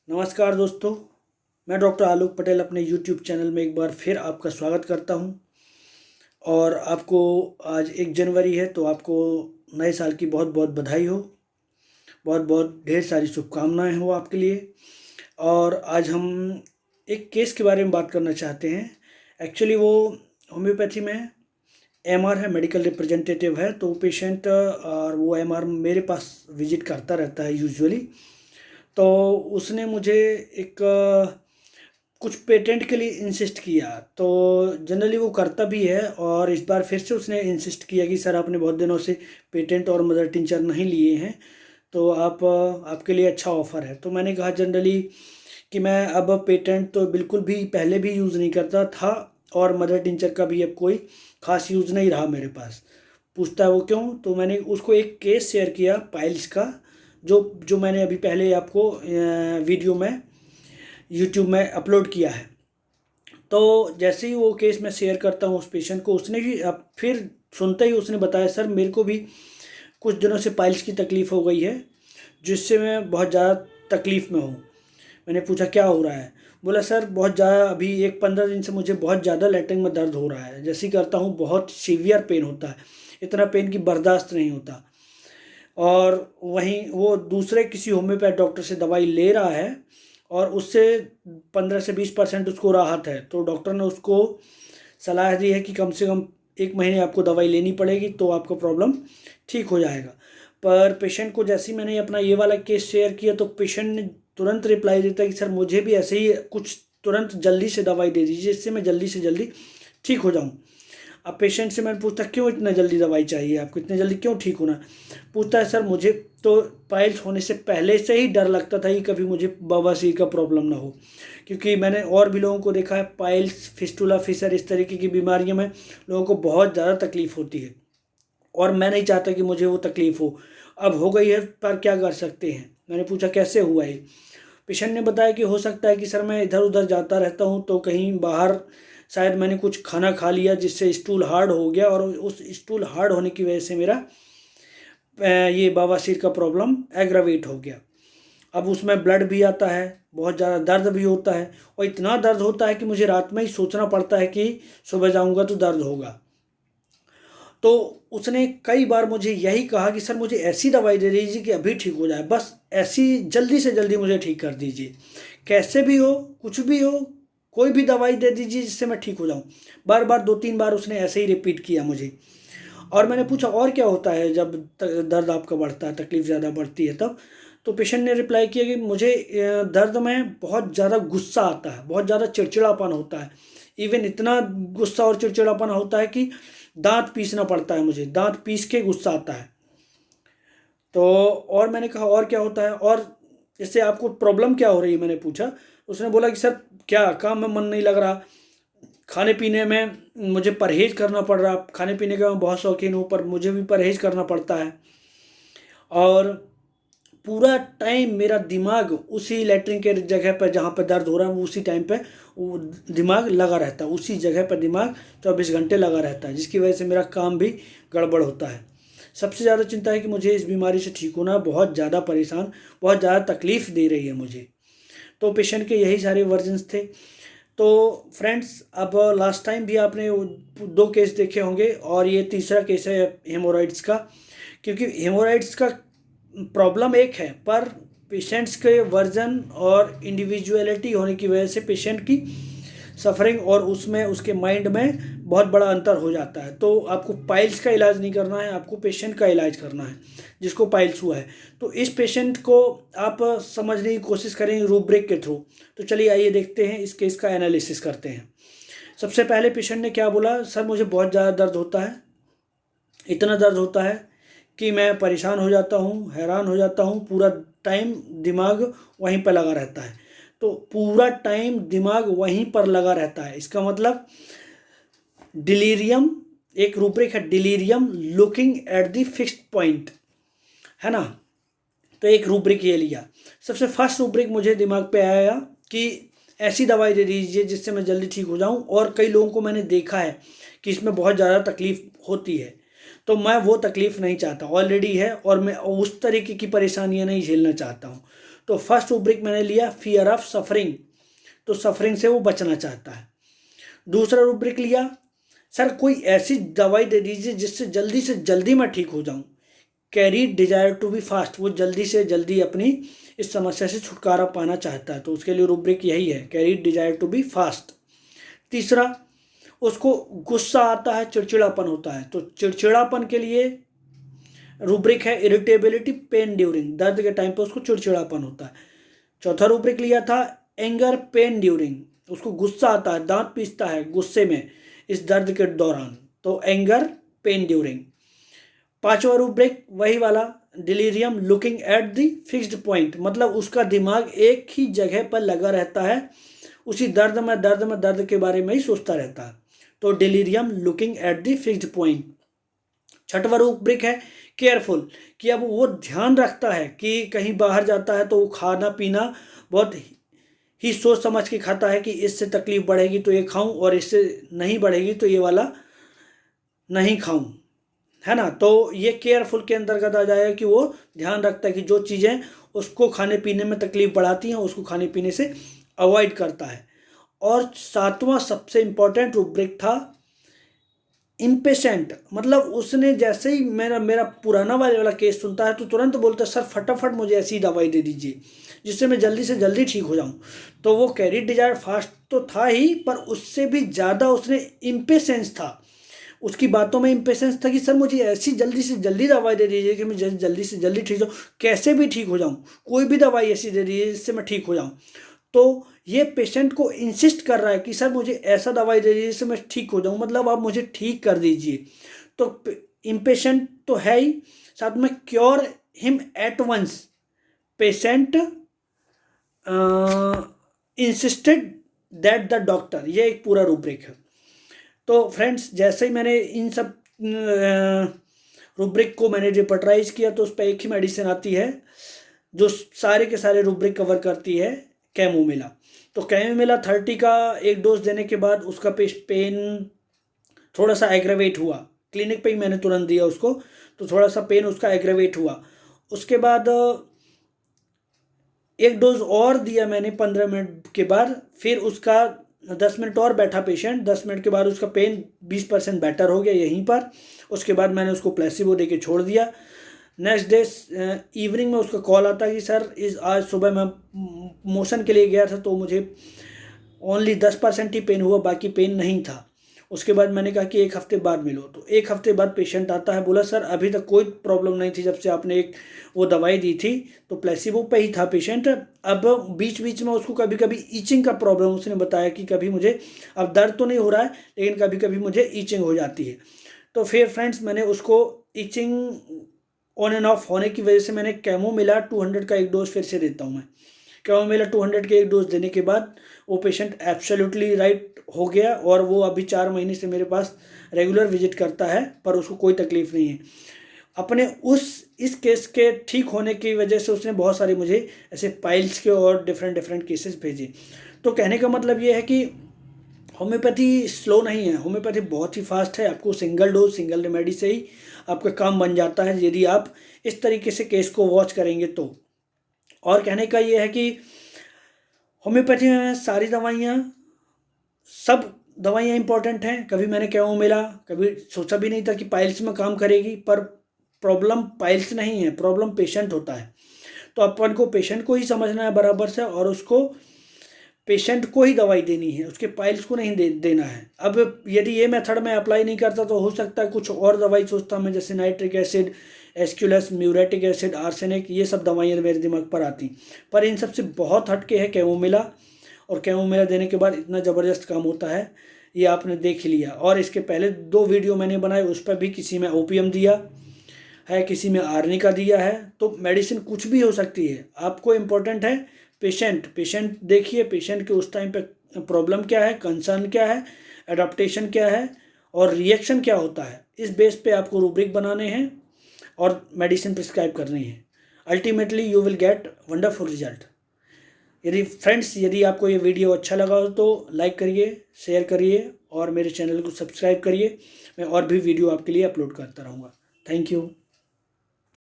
नमस्कार दोस्तों, मैं डॉक्टर आलोक पटेल अपने यूट्यूब चैनल में एक बार फिर आपका स्वागत करता हूं। और आपको आज 1 जनवरी है, तो आपको नए साल की बहुत बहुत बधाई हो। बहुत बहुत ढेर सारी शुभकामनाएं हो आपके लिए। और आज हम एक केस के बारे में बात करना चाहते हैं। एक्चुअली वो होम्योपैथी में एमआर है, मेडिकल रिप्रेजेंटेटिव है। तो पेशेंट और वो एमआर मेरे पास विजिट करता रहता है यूजुअली। तो उसने मुझे एक कुछ पेटेंट के लिए इंसिस्ट किया। तो जनरली वो करता भी है, और इस बार फिर से उसने इंसिस्ट किया कि सर आपने बहुत दिनों से पेटेंट और मदर टिंचर नहीं लिए हैं, तो आपके लिए अच्छा ऑफ़र है। तो मैंने कहा जनरली कि मैं अब पेटेंट तो बिल्कुल भी पहले भी यूज़ नहीं करता था, और मदर टिंचर का भी अब कोई ख़ास यूज़ नहीं रहा मेरे पास। पूछता है वो क्यों, तो मैंने उसको एक केस शेयर किया पाइल्स का, जो जो मैंने अभी पहले आपको वीडियो में यूट्यूब में अपलोड किया है। तो जैसे ही वो केस मैं शेयर करता हूँ उस पेशेंट को, उसने भी अब फिर सुनते ही उसने बताया, सर मेरे को भी कुछ दिनों से पाइल्स की तकलीफ़ हो गई है, जिससे मैं बहुत ज़्यादा तकलीफ़ में हूँ। मैंने पूछा क्या हो रहा है। बोला सर बहुत ज़्यादा अभी 15 दिन से मुझे बहुत ज़्यादा लैट्रिन में दर्द हो रहा है। जैसे ही करता हूँ बहुत सीवियर पेन होता है, इतना पेन कि बर्दाश्त नहीं होता। और वहीं वो दूसरे किसी होम्योपैथ डॉक्टर से दवाई ले रहा है, और उससे 15 से 20% उसको राहत है। तो डॉक्टर ने उसको सलाह दी है कि कम से कम 1 महीने आपको दवाई लेनी पड़ेगी, तो आपका प्रॉब्लम ठीक हो जाएगा। पर पेशेंट को जैसे ही मैंने अपना ये वाला केस शेयर किया, तो पेशेंट ने तुरंत रिप्लाई देता है कि सर मुझे भी ऐसे ही कुछ तुरंत जल्दी से दवाई दे दीजिए, जिससे मैं जल्दी से जल्दी ठीक हो जाऊँ। अब पेशेंट से मैंने पूछा क्यों इतना जल्दी दवाई चाहिए आपको, इतने जल्दी क्यों ठीक होना। पूछता है सर मुझे तो पाइल्स होने से पहले से ही डर लगता था कि कभी मुझे बवासीर का प्रॉब्लम ना हो, क्योंकि मैंने और भी लोगों को देखा है पाइल्स, फिस्टुला, फिशर, इस तरीके की बीमारियों में लोगों को बहुत ज़्यादा तकलीफ़ होती है, और मैं नहीं चाहता कि मुझे वो तकलीफ़ हो। अब हो गई है, पर क्या कर सकते हैं। मैंने पूछा कैसे हुआ है। पेशेंट ने बताया कि हो सकता है कि सर मैं इधर उधर जाता रहता हूँ, तो कहीं बाहर शायद मैंने कुछ खाना खा लिया जिससे स्टूल हार्ड हो गया, और उस स्टूल हार्ड होने की वजह से मेरा ये बवासीर का प्रॉब्लम एग्रावेट हो गया। अब उसमें ब्लड भी आता है, बहुत ज़्यादा दर्द भी होता है, और इतना दर्द होता है कि मुझे रात में ही सोचना पड़ता है कि सुबह जाऊंगा तो दर्द होगा। तो उसने कई बार मुझे यही कहा कि सर मुझे ऐसी दवाई दे दीजिए कि अभी ठीक हो जाए, बस ऐसी जल्दी से जल्दी मुझे ठीक कर दीजिए, कैसे भी हो, कुछ भी हो, कोई भी दवाई दे दीजिए जिससे मैं ठीक हो जाऊं। बार बार 2-3 बार उसने ऐसे ही रिपीट किया मुझे। और मैंने पूछा और क्या होता है जब दर्द आपका बढ़ता है, तकलीफ़ ज़्यादा बढ़ती है तब। तो पेशेंट ने रिप्लाई किया कि मुझे दर्द में बहुत ज़्यादा गुस्सा आता है, बहुत ज़्यादा चिड़चिड़ापन होता है। इवन इतना गुस्सा और चिड़चिड़ापन होता है कि दांत पीसना पड़ता है, मुझे दांत पीस के गुस्सा आता है। तो और मैंने कहा और क्या होता है, और इससे आपको प्रॉब्लम क्या हो रही है, मैंने पूछा। उसने बोला कि सर क्या काम में मन नहीं लग रहा, खाने पीने में मुझे परहेज करना पड़ रहा। खाने पीने का मैं बहुत शौकीन हूँ, पर मुझे भी परहेज करना पड़ता है। और पूरा टाइम मेरा दिमाग उसी लेटरिन के जगह पर जहाँ पर दर्द हो रहा है, वो उसी टाइम पे वो दिमाग लगा रहता है, उसी जगह पर दिमाग 24 घंटे लगा रहता है, जिसकी वजह से मेरा काम भी गड़बड़ होता है। सबसे ज़्यादा चिंता है कि मुझे इस बीमारी से ठीक होना बहुत ज़्यादा परेशान, बहुत ज़्यादा तकलीफ़ दे रही है मुझे। तो पेशेंट के यही सारे वर्जन्स थे। तो फ्रेंड्स, अब लास्ट टाइम भी आपने 2 केस देखे होंगे, और ये तीसरा केस है हेमोरॉइड्स का। क्योंकि हेमोरॉइड्स का प्रॉब्लम एक है, पर पेशेंट्स के वर्जन और इंडिविजुअलिटी होने की वजह से पेशेंट की सफरिंग और उसमें उसके माइंड में बहुत बड़ा अंतर हो जाता है। तो आपको पाइल्स का इलाज नहीं करना है, आपको पेशेंट का इलाज करना है जिसको पाइल्स हुआ है। तो इस पेशेंट को आप समझने की कोशिश करेंगे रूब्रिक के थ्रू। तो चलिए आइए देखते हैं, इस केस का एनालिसिस करते हैं। सबसे पहले पेशेंट ने क्या बोला, सर मुझे बहुत ज़्यादा दर्द होता है, इतना दर्द होता है कि मैं परेशान हो जाता हूँ, हैरान हो जाता हूँ, पूरा टाइम दिमाग वहीं पर लगा रहता है। तो पूरा टाइम दिमाग वहीं पर लगा रहता है, इसका मतलब डिलीरियम, एक रूब्रिक है delirium looking at the fixed point, है ना। तो एक रूब्रिक ये लिया। सबसे फर्स्ट रूब्रिक मुझे दिमाग पे आया कि ऐसी दवाई दे दीजिए जिससे मैं जल्दी ठीक हो जाऊं, और कई लोगों को मैंने देखा है कि इसमें बहुत ज़्यादा तकलीफ़ होती है, तो मैं वो तकलीफ़ नहीं चाहता, ऑलरेडी है, और मैं उस तरीके की परेशानियां नहीं झेलना चाहता हूं। तो फर्स्ट रूब्रिक मैंने लिया फियर ऑफ सफरिंग, तो सफरिंग से वो बचना चाहता है। दूसरा रूब्रिक लिया, सर कोई ऐसी दवाई दे दीजिए जिससे जल्दी से जल्दी मैं ठीक हो जाऊं, carry desire to be fast, वो जल्दी से जल्दी अपनी इस समस्या से छुटकारा पाना चाहता है, तो उसके लिए रूब्रिक यही है, carry desire to be fast. तीसरा, उसको गुस्सा आता है, चिड़चिड़ापन होता है, तो चिड़चिड़ापन के लिए रूब्रिक है इरिटेबिलिटी पेन ड्यूरिंग, दर्द के टाइम पे उसको चिड़चिड़ापन होता है। चौथा रूब्रिक लिया था एंगर पेन ड्यूरिंग, उसको गुस्सा आता है, दांत पीसता है गुस्से में इस दर्द के दौरान, तो एंगर पेन ड्यूरिंग। पांचवा रूब्रिक वही वाला delirium looking at the fixed point, मतलब उसका दिमाग एक ही जगह पर लगा रहता है, उसी दर्द के बारे में ही सोचता रहता है, तो delirium looking at the fixed point. छठवां रूब्रिक है केयरफुल, कि अब वो ध्यान रखता है कि कहीं बाहर जाता है तो वो खाना पीना बहुत ही सोच समझ के खाता है कि इससे तकलीफ बढ़ेगी तो ये खाऊं और इससे नहीं बढ़ेगी तो ये वाला नहीं खाऊं, है ना। तो ये केयरफुल के अंतर्गत आ जाएगा कि वो ध्यान रखता है कि जो चीज़ें उसको खाने पीने में तकलीफ बढ़ाती हैं उसको खाने पीने से अवॉइड करता है। और सातवां सबसे इम्पॉर्टेंट रूब्रिक था इम्पेशेंट, मतलब उसने जैसे ही मेरा पुराना वाला केस सुनता है तो तुरंत बोलता है सर फटाफट मुझे ऐसी दवाई दे दीजिए जिससे मैं जल्दी से जल्दी ठीक हो जाऊं। तो वो कैरी डिजायर फास्ट तो था ही, पर उससे भी ज़्यादा उसने इम्पेशेंस था, उसकी बातों में इम्पेशेंस था कि सर मुझे ऐसी जल्दी से जल्दी दवाई दे दीजिए कि मैं जल्दी से जल्दी ठीक हो, कैसे भी ठीक हो जाऊँ, कोई भी दवाई ऐसी दे दीजिए जिससे मैं ठीक हो जाऊँ। तो ये पेशेंट को इंसिस्ट कर रहा है कि सर मुझे ऐसा दवाई दे दीजिए जिससे मैं ठीक हो जाऊँ, मतलब आप मुझे ठीक कर दीजिए। तो इम्पेशेंट तो है ही, साथ में cure him at once, patient insisted that the doctor, ये एक पूरा रूब्रिक है। तो फ्रेंड्स जैसे ही मैंने इन सब रूब्रिक को मैंने रिपर्टराइज किया तो उस पर एक ही मेडिसिन आती है जो सारे के सारे रूब्रिक कवर करती है, कैमोमिला। तो कैमोमिला 30 का एक डोज देने के बाद उसका पेन थोड़ा सा एग्रेवेट हुआ, क्लिनिक पे ही मैंने तुरंत दिया उसको, तो थोड़ा सा पेन उसका एग्रेवेट हुआ। उसके बाद एक डोज और दिया मैंने 15 मिनट के बाद, फिर उसका 10 मिनट और बैठा पेशेंट, 10 मिनट के बाद उसका पेन 20% बेटर हो गया यहीं पर। उसके बाद मैंने उसको प्लेसिबो दे के छोड़ दिया। नेक्स्ट डे इवनिंग में उसका कॉल आता कि सर आज सुबह मैं मोशन के लिए गया था तो मुझे ओनली 10% ही पेन हुआ, बाकी पेन नहीं था। उसके बाद मैंने कहा कि एक हफ्ते बाद मिलो, तो एक हफ्ते बाद पेशेंट आता है, बोला सर अभी तक कोई प्रॉब्लम नहीं थी जब से आपने एक वो दवाई दी थी, तो प्लेसिबो पे ही था पेशेंट। अब बीच बीच में उसको कभी कभी ईचिंग का प्रॉब्लम, उसने बताया कि कभी मुझे अब दर्द तो नहीं हो रहा है लेकिन कभी कभी मुझे ईचिंग हो जाती है। तो फिर फ्रेंड्स मैंने उसको ईचिंग ऑन एंड ऑफ होने की वजह से मैंने कैमोमिला 200 का एक डोज फिर से देता हूँ मैं। कैमोमिला 200 के एक डोज देने के बाद वो पेशेंट एब्सोल्युटली राइट हो गया और वो अभी 4 महीने से मेरे पास रेगुलर विजिट करता है, पर उसको कोई तकलीफ नहीं है। अपने इस केस के ठीक होने की वजह से उसने बहुत सारे मुझे ऐसे पाइल्स के और डिफरेंट केसेस भेजे। तो कहने का मतलब ये है कि होम्योपैथी स्लो नहीं है, होम्योपैथी बहुत ही फास्ट है। आपको सिंगल डोज सिंगल रेमेडी से ही आपका काम बन जाता है यदि आप इस तरीके से केस को वॉच करेंगे तो। और कहने का ये है कि होम्योपैथी में सारी दवाइयाँ, सब दवाइयाँ इंपॉर्टेंट हैं। कभी मैंने कैमोमिला कभी सोचा भी नहीं था कि पाइल्स में काम करेगी, पर प्रॉब्लम पाइल्स नहीं है, प्रॉब्लम पेशेंट होता है। तो अपन को पेशेंट को ही समझना है बराबर से, और उसको पेशेंट को ही दवाई देनी है, उसके पाइल्स को नहीं देना है। अब यदि ये मेथड मैं अप्लाई नहीं करता तो हो सकता है कुछ और दवाई सोचता मैं, जैसे nitric acid, Aesculus, muriatic acid, arsenic, ये सब दवाइयाँ मेरे दिमाग पर आती, पर इन सबसे बहुत हटके है कैमोमिला। और कैमोमिला देने के बाद इतना ज़बरदस्त काम होता है, ये आपने देख लिया। और इसके पहले 2 वीडियो मैंने बनाए, उस पर भी किसी में ओपीएम दिया है, किसी में आर्निका दिया है। तो मेडिसिन कुछ भी हो सकती है, आपको इम्पोर्टेंट है पेशेंट देखिए, पेशेंट के उस टाइम पे प्रॉब्लम क्या है, कंसर्न क्या है, एडाप्टेशन क्या है और रिएक्शन क्या होता है, इस बेस पे आपको रूब्रिक बनाने हैं और मेडिसिन प्रिस्क्राइब करनी है। Ultimately you will get wonderful result. यदि आपको ये वीडियो अच्छा लगा हो तो लाइक करिए, शेयर करिए और मेरे चैनल को सब्सक्राइब करिए। मैं और भी वीडियो आपके लिए अपलोड करता रहूँगा। Thank you.